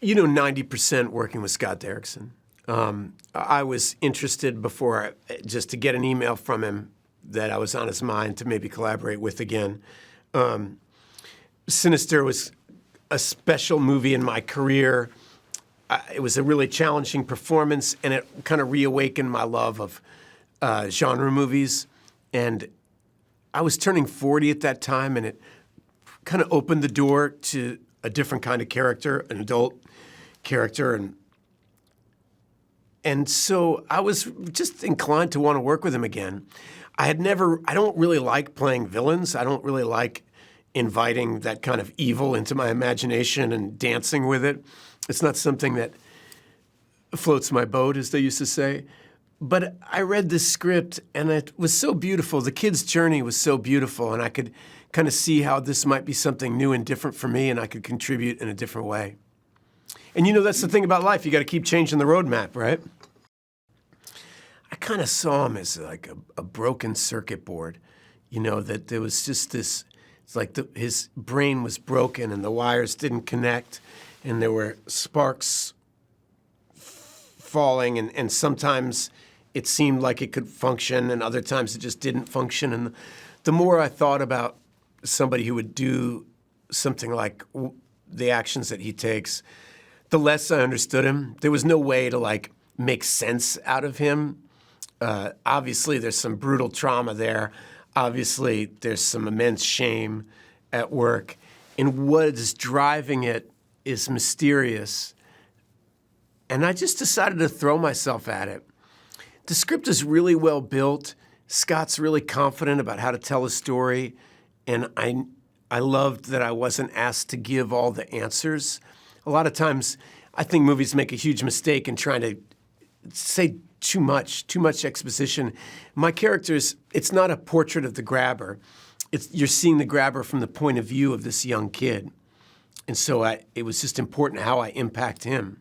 90% working with Scott Derrickson. I was interested before, just to get an email from him that I was on his mind to maybe collaborate with again. Sinister was a special movie in my career. It was a really challenging performance, and it kind of reawakened my love of genre movies. And I was turning 40 at that time, and it kind of opened the door to a different kind of character, an adult character. And so I was just inclined to want to work with him again. I don't really like playing villains. I don't really like inviting that kind of evil into my imagination and dancing with it. It's not something that floats my boat, as they used to say. But I read this script, and it was so beautiful. The kid's journey was so beautiful, and I could kind of see how this might be something new and different for me, and I could contribute in a different way. And that's the thing about life. You got to keep changing the roadmap, right? I kind of saw him as like a broken circuit board, that there was just this, it's like his brain was broken and the wires didn't connect, and there were sparks falling, and sometimes it seemed like it could function, and other times it just didn't function. And the more I thought about somebody who would do something like the actions that he takes, the less I understood him. There was no way to make sense out of him. Obviously, there's some brutal trauma there. Obviously, there's some immense shame at work. And what is driving it is mysterious. And I just decided to throw myself at it. The script is really well built. Scott's really confident about how to tell a story. And I loved that I wasn't asked to give all the answers. A lot of times, I think movies make a huge mistake in trying to say too much exposition. My characters, it's not a portrait of the grabber. You're seeing the grabber from the point of view of this young kid. And so it was just important how I impact him.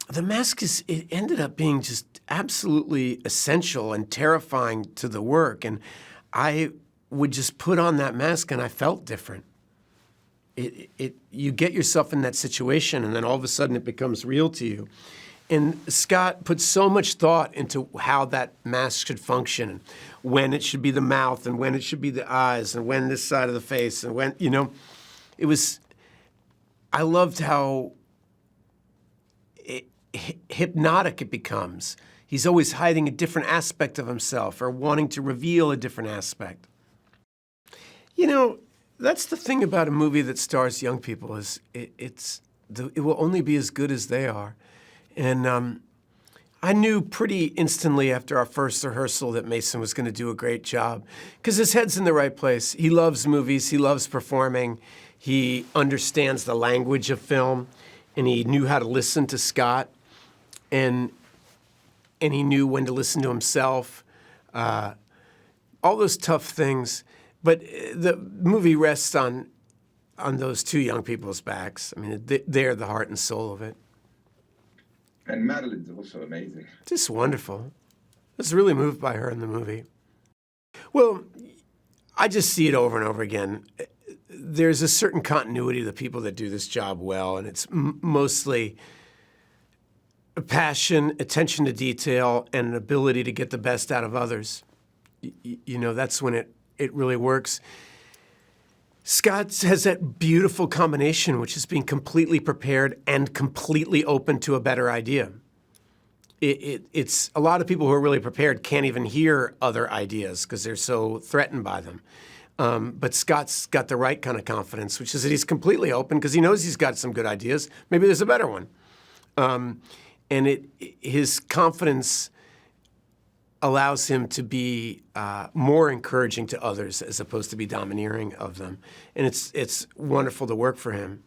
The mask it ended up being just absolutely essential and terrifying to the work. And I would just put on that mask and I felt different. You get yourself in that situation, and then all of a sudden it becomes real to you. And Scott put so much thought into how that mask should function, and when it should be the mouth, and when it should be the eyes, and when this side of the face, and when, it was, I loved how hypnotic it becomes. He's always hiding a different aspect of himself or wanting to reveal a different aspect. That's the thing about a movie that stars young people is it will only be as good as they are. And I knew pretty instantly after our first rehearsal that Mason was going to do a great job because his head's in the right place. He loves movies. He loves performing. He understands the language of film, and he knew how to listen to Scott, and he knew when to listen to himself. All those tough things. But the movie rests on those two young people's backs. I mean, they're the heart and soul of it. And Madeline's also amazing. Just wonderful. I was really moved by her in the movie. Well, I just see it over and over again. There's a certain continuity to the people that do this job well, and it's mostly passion, attention to detail, and an ability to get the best out of others. That's when it really works. Scott has that beautiful combination, which is being completely prepared and completely open to a better idea. It's a lot of people who are really prepared can't even hear other ideas because they're so threatened by them. But Scott's got the right kind of confidence, which is that he's completely open because he knows he's got some good ideas. Maybe there's a better one. And his confidence allows him to be more encouraging to others as opposed to be domineering of them. And it's wonderful to work for him.